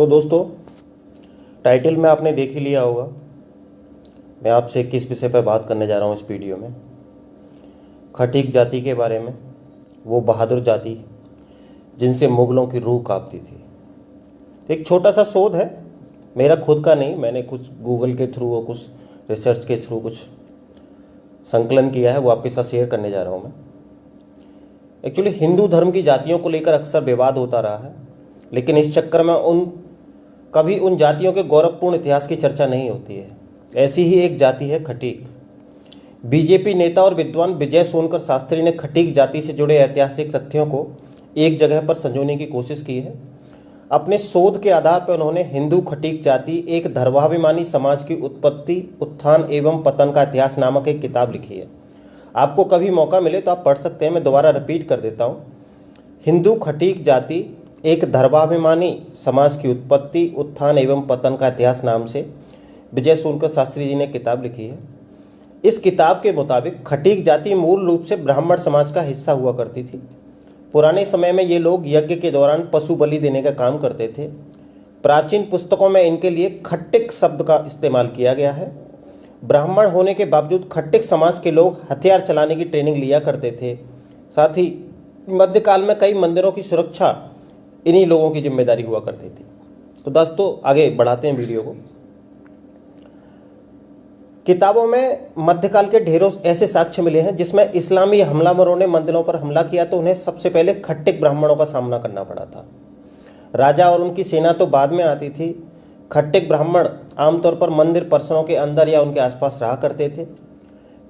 दोस्तों, टाइटल में आपने देख ही लिया होगा। मैं आपसे किस विषय पर बात करने जा रहा हूँ इस वीडियो में। खटीक जाति के बारे में। वो बहादुर जाति जिनसे मुग़लों की रूह कांपती थी। एक छोटा सा शोध है, मेरा खुद का नहीं, मैंने कुछ गूगल के थ्रू और कुछ रिसर्च के थ्रू कुछ संकलन किया है, वो आपके साथ शेयर करने जा रहा हूँ मैं। एक्चुअली हिंदू धर्म की जातियों को लेकर अक्सर विवाद होता रहा है, लेकिन इस चक्कर में कभी उन जातियों के गौरवपूर्ण इतिहास की चर्चा नहीं होती है। ऐसी ही एक जाति है खटीक। बीजेपी नेता और विद्वान विजय सोनकर शास्त्री ने खटीक जाति से जुड़े ऐतिहासिक तथ्यों को एक जगह पर संजोने की कोशिश की है। अपने शोध के आधार पर उन्होंने हिंदू खटीक जाति एक धर्माभिमानी समाज की उत्पत्ति, उत्थान एवं पतन का इतिहास नामक एक किताब लिखी है। आपको कभी मौका मिले तो आप पढ़ सकते हैं। मैं दोबारा रिपीट कर देता हूँ। हिंदू खटीक जाति एक धर्माभिमानी समाज की उत्पत्ति, उत्थान एवं पतन का इतिहास नाम से विजय सोनकर शास्त्री जी ने किताब लिखी है। इस किताब के मुताबिक खटीक जाति मूल रूप से ब्राह्मण समाज का हिस्सा हुआ करती थी। पुराने समय में ये लोग यज्ञ के दौरान पशु बलि देने का काम करते थे। प्राचीन पुस्तकों में इनके लिए खट्टिक शब्द का इस्तेमाल किया गया है। ब्राह्मण होने के बावजूद खट्टिक समाज के लोग हथियार चलाने की ट्रेनिंग लिया करते थे। साथ ही मध्यकाल में कई मंदिरों की सुरक्षा इन्हीं लोगों की जिम्मेदारी हुआ करती थी। तो दोस्तों, आगे बढ़ाते हैं वीडियो को। किताबों में मध्यकाल के ढेरों ऐसे साक्ष्य मिले हैं जिसमें इस्लामी हमलावरों ने मंदिरों पर हमला किया तो उन्हें सबसे पहले खट्टिक ब्राह्मणों का सामना करना पड़ा था। राजा और उनकी सेना तो बाद में आती थी। खट्टिक ब्राह्मण आमतौर पर मंदिर परिसरों के अंदर या उनके आसपास रहा करते थे।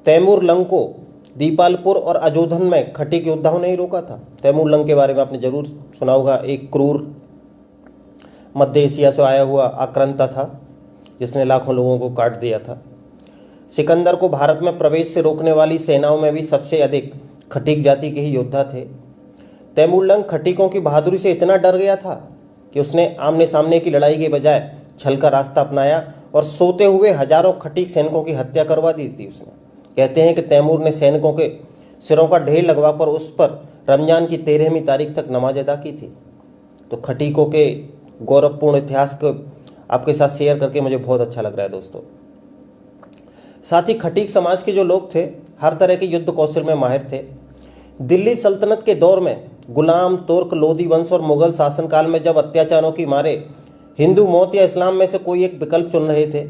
तैमूर लंग को दीपालपुर और अजोधन में खटीक योद्धाओं ने ही रोका था। तैमूर लंग के बारे में आपने जरूर सुना होगा। एक क्रूर मध्य एशिया से आया हुआ आक्रांता था जिसने लाखों लोगों को काट दिया था। सिकंदर को भारत में प्रवेश से रोकने वाली सेनाओं में भी सबसे अधिक खटीक जाति के ही योद्धा थे। तैमूर लंग खटीकों की बहादुरी से इतना डर गया था कि उसने आमने सामने की लड़ाई के बजाय छल का रास्ता अपनाया और सोते हुए हजारों खटीक सैनिकों की हत्या करवा दी थी उसने। कहते हैं कि तैमूर ने सैनिकों के सिरों का ढेर लगवाकर उस पर रमजान की 13वीं तारीख तक नमाज अदा की थी। तो खटीकों के गौरवपूर्ण इतिहास को आपके साथ शेयर करके मुझे बहुत अच्छा लग रहा है दोस्तों। साथ ही खटीक समाज के जो लोग थे हर तरह के युद्ध कौशल में माहिर थे। दिल्ली सल्तनत के दौर में गुलाम, तुर्क, लोधी वंश और मुगल शासनकाल में जब अत्याचारों की मारे हिंदू मौत या इस्लाम में से कोई एक विकल्प चुन रहे थे,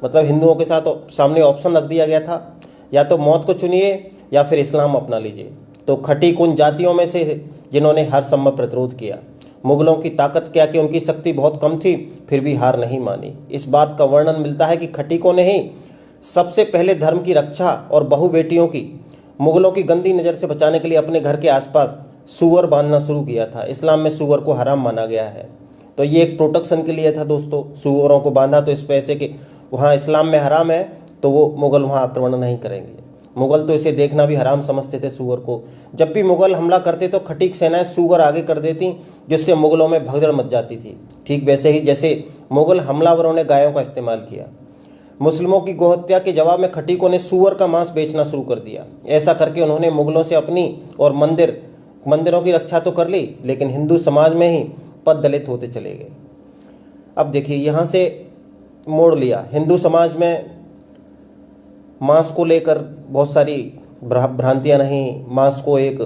मतलब हिंदुओं के साथ सामने ऑप्शन रख दिया गया था, या तो मौत को चुनिए या फिर इस्लाम अपना लीजिए। तो खटीक उन जातियों में से जिन्होंने हर संभव प्रतिरोध किया। मुगलों की ताकत क्या कि उनकी शक्ति बहुत कम थी, फिर भी हार नहीं मानी। इस बात का वर्णन मिलता है कि खटीकों ने ही सबसे पहले धर्म की रक्षा और बहु बेटियों की मुगलों की गंदी नज़र से बचाने के लिए अपने घर के आसपास सूअर बांधना शुरू किया था। इस्लाम में सूअर को हराम माना गया है, तो ये एक प्रोटेक्शन के लिए था दोस्तों। सूअरों को बांधा तो इस वजह से कि वहाँ इस्लाम में हराम है तो वो मुगल वहाँ आक्रमण नहीं करेंगे। मुगल तो इसे देखना भी हराम समझते थे सूअर को। जब भी मुगल हमला करते तो खटीक सेनाएं सूअर आगे कर देती, जिससे मुगलों में भगदड़ मच जाती थी। ठीक वैसे ही जैसे मुगल हमलावरों ने गायों का इस्तेमाल किया। मुस्लिमों की गोहत्या के जवाब में खटीकों ने सूअर का मांस बेचना शुरू कर दिया। ऐसा करके उन्होंने मुगलों से अपनी और मंदिरों की रक्षा तो कर ली, लेकिन हिंदू समाज में ही पद दलित होते चले गए। अब देखिए, यहाँ से मोड़ लिया। हिंदू समाज में मांस को लेकर बहुत सारी भ्रांतियाँ नहीं। मांस को एक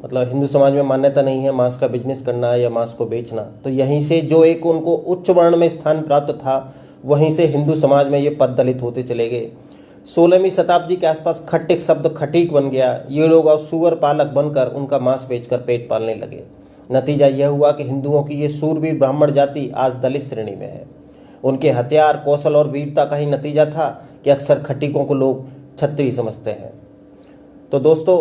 मतलब हिंदू समाज में मान्यता नहीं है मांस का बिजनेस करना या मांस को बेचना। तो यहीं से जो एक उनको उच्च वर्ण में स्थान प्राप्त था, वहीं से हिंदू समाज में ये पद दलित होते चले गए। 16वीं शताब्दी के आसपास खट्टिक शब्द खटीक बन गया। ये लोग अब सूअर पालक बनकर उनका मांस बेचकर पेट पालने लगे। नतीजा यह हुआ कि हिंदुओं की ये सूरवीर ब्राह्मण जाति आज दलित श्रेणी में है। उनके हथियार, कौशल और वीरता का ही नतीजा था कि अक्सर खटीकों को लोग छत्री समझते हैं। तो दोस्तों,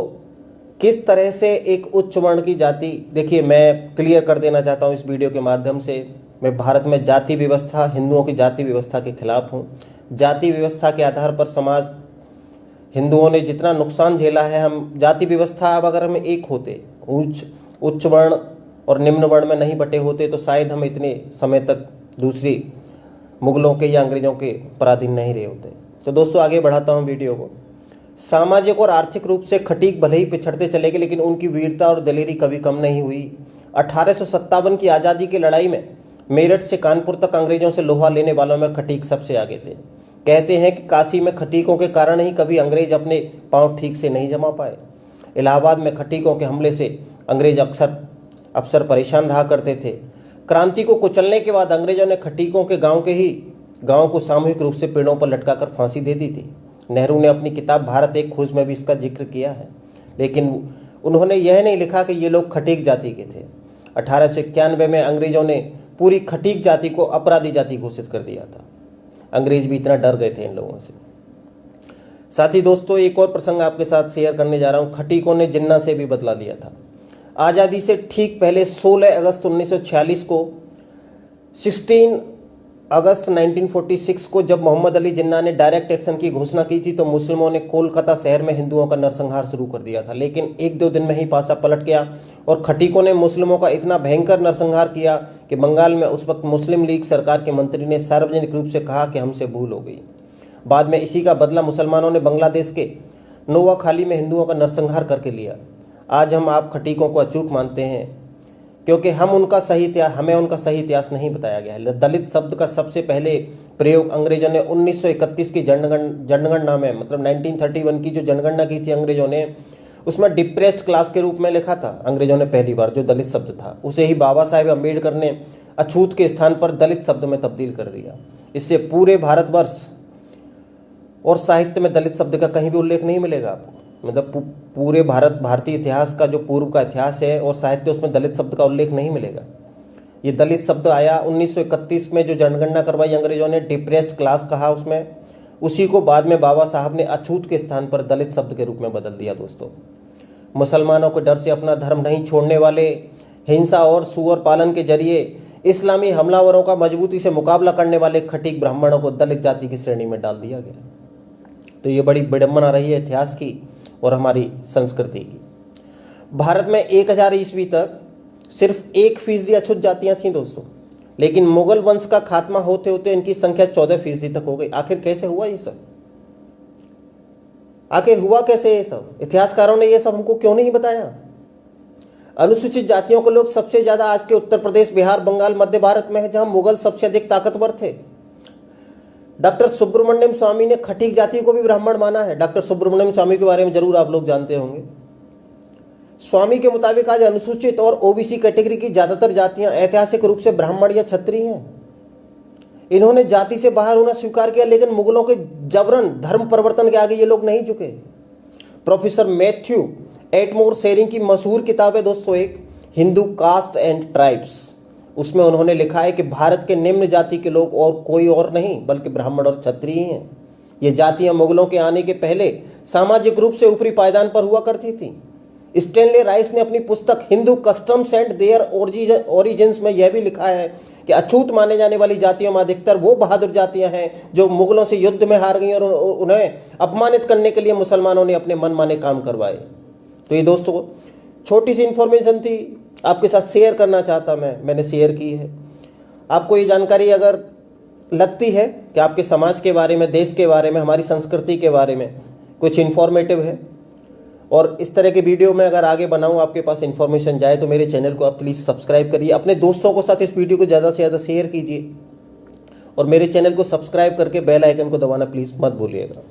किस तरह से एक उच्च वर्ण की जाति, देखिए मैं क्लियर कर देना चाहता हूँ इस वीडियो के माध्यम से, मैं भारत में जाति व्यवस्था, हिंदुओं की जाति व्यवस्था के खिलाफ हूँ। जाति व्यवस्था के आधार पर समाज, हिंदुओं ने जितना नुकसान झेला है, हम जाति व्यवस्था अब अगर हम एक होते, उच्च वर्ण और निम्न वर्ण में नहीं बटे होते, तो शायद हम इतने समय तक दूसरी मुगलों के या अंग्रेजों के पराधीन नहीं रहे होते। तो दोस्तों, आगे बढ़ाता हूँ वीडियो को। सामाजिक और आर्थिक रूप से खटीक भले ही पिछड़ते चले गए, लेकिन उनकी वीरता और दलेरी कभी कम नहीं हुई। 1857 की आज़ादी की लड़ाई में मेरठ से कानपुर तक अंग्रेजों से लोहा लेने वालों में खटीक सबसे आगे थे। कहते हैं कि काशी में खटीकों के कारण ही कभी अंग्रेज अपने पांव ठीक से नहीं जमा पाए। इलाहाबाद में खटीकों के हमले से अंग्रेज अफसर परेशान रहा करते थे। क्रांति को कुचलने के बाद अंग्रेजों ने खटीकों के गांव को सामूहिक रूप से पेड़ों पर लटकाकर फांसी दे दी थी। नेहरू ने अपनी किताब भारत एक खोज में भी इसका जिक्र किया है, लेकिन उन्होंने यह नहीं लिखा कि ये लोग खटीक जाति के थे। 1891 में अंग्रेजों ने पूरी खटीक जाति को अपराधी जाति घोषित कर दिया था। अंग्रेज भी इतना डर गए थे इन लोगों से। साथ ही दोस्तों, एक और प्रसंग आपके साथ शेयर करने जा रहा हूँ। खटीकों ने जिन्ना से भी बदला लिया था। आज़ादी से ठीक पहले 16 अगस्त 1946 को 16 अगस्त 1946 को जब मोहम्मद अली जिन्ना ने डायरेक्ट एक्शन की घोषणा की थी तो मुस्लिमों ने कोलकाता शहर में हिंदुओं का नरसंहार शुरू कर दिया था। लेकिन 1-2 दिन में ही पासा पलट गया और खटीकों ने मुस्लिमों का इतना भयंकर नरसंहार किया कि बंगाल में उस वक्त मुस्लिम लीग सरकार के मंत्री ने सार्वजनिक रूप से कहा कि हमसे भूल हो गई। बाद में इसी का बदला मुसलमानों ने बांग्लादेश के नोआखाली में हिंदुओं का नरसंहार करके लिया। आज हम आप खटीकों को अचूक मानते हैं क्योंकि हमें उनका सही इतिहास नहीं बताया गया है। दलित शब्द का सबसे पहले प्रयोग अंग्रेजों ने 1931 की जनगणना में, मतलब 1931 की जो जनगणना की थी अंग्रेजों ने, उसमें डिप्रेस्ड क्लास के रूप में लिखा था। अंग्रेजों ने पहली बार जो दलित शब्द था उसे ही बाबा साहेब अम्बेडकर ने अछूत के स्थान पर दलित शब्द में तब्दील कर दिया। इससे पूरे भारतवर्ष और साहित्य में दलित शब्द का कहीं भी उल्लेख नहीं मिलेगा आपको। मतलब पूरे भारतीय इतिहास का जो पूर्व का इतिहास है और साहित्य, उसमें दलित शब्द का उल्लेख नहीं मिलेगा। ये दलित शब्द आया 1931 में जो जनगणना करवाई अंग्रेजों ने, डिप्रेस्ड क्लास कहा उसमें, उसी को बाद में बाबा साहब ने अछूत के स्थान पर दलित शब्द के रूप में बदल दिया। दोस्तों, मुसलमानों के डर से अपना धर्म नहीं छोड़ने वाले, हिंसा और सुअर पालन के जरिए इस्लामी हमलावरों का मजबूती से मुकाबला करने वाले खटीक ब्राह्मणों को दलित जाति की श्रेणी में डाल दिया गया। तो ये बड़ी विडंबना रही है इतिहास की और हमारी संस्कृति की। भारत में 1000 ईस्वी तक सिर्फ 1% अछूत जातियां थीं दोस्तों, लेकिन मुगल वंश का खात्मा होते होते इनकी संख्या 14% तक हो गई। आखिर कैसे हुआ ये सब? आखिर हुआ कैसे ये सब? इतिहासकारों ने ये सब हमको क्यों नहीं बताया? अनुसूचित जातियों के लोग सबसे ज्यादा आज के उत्तर प्रदेश, बिहार, बंगाल, मध्य भारत में है, जहां मुगल सबसे अधिक ताकतवर थे। डॉक्टर सुब्रमण्यम स्वामी ने खटीक जाति को भी ब्राह्मण माना है। डॉक्टर सुब्रमण्यम स्वामी के बारे में जरूर आप लोग जानते होंगे। स्वामी के मुताबिक आज अनुसूचित और ओबीसी कैटेगरी की ज्यादातर जातियां ऐतिहासिक रूप से ब्राह्मण या क्षत्रिय हैं। इन्होंने जाति से बाहर होना स्वीकार किया, लेकिन मुगलों के जबरन धर्म परिवर्तन के आगे ये लोग नहीं झुके। प्रोफेसर मैथ्यू एटमोर शेरिंग की मशहूर किताब है दोस्तों एक, हिंदू कास्ट एंड ट्राइब्स। उसमें उन्होंने लिखा है कि भारत के निम्न जाति के लोग और कोई और नहीं बल्कि ब्राह्मण और क्षत्रिय हैं। ये जातियां मुगलों के आने के पहले सामाजिक रूप से ऊपरी पायदान पर हुआ करती थी। स्टैनले राइस ने अपनी पुस्तक Hindu customs and their origins में यह भी लिखा है कि अछूत माने जाने वाली जातियों में अधिकतर वो बहादुर जातियां हैं जो मुगलों से युद्ध में हार गई और उन्हें अपमानित करने के लिए मुसलमानों ने अपने मनमाने काम करवाए। तो ये दोस्तों छोटी सी इंफॉर्मेशन थी, आपके साथ शेयर करना चाहता मैंने शेयर की है। आपको ये जानकारी अगर लगती है कि आपके समाज के बारे में, देश के बारे में, हमारी संस्कृति के बारे में कुछ इन्फॉर्मेटिव है और इस तरह के वीडियो में अगर आगे बनाऊं, आपके पास इन्फॉर्मेशन जाए, तो मेरे चैनल को आप प्लीज़ सब्सक्राइब करिए। अपने दोस्तों के साथ इस वीडियो को ज़्यादा से ज़्यादा शेयर कीजिए और मेरे चैनल को सब्सक्राइब करके बेल आइकन को दबाना प्लीज़ मत भूलिएगा।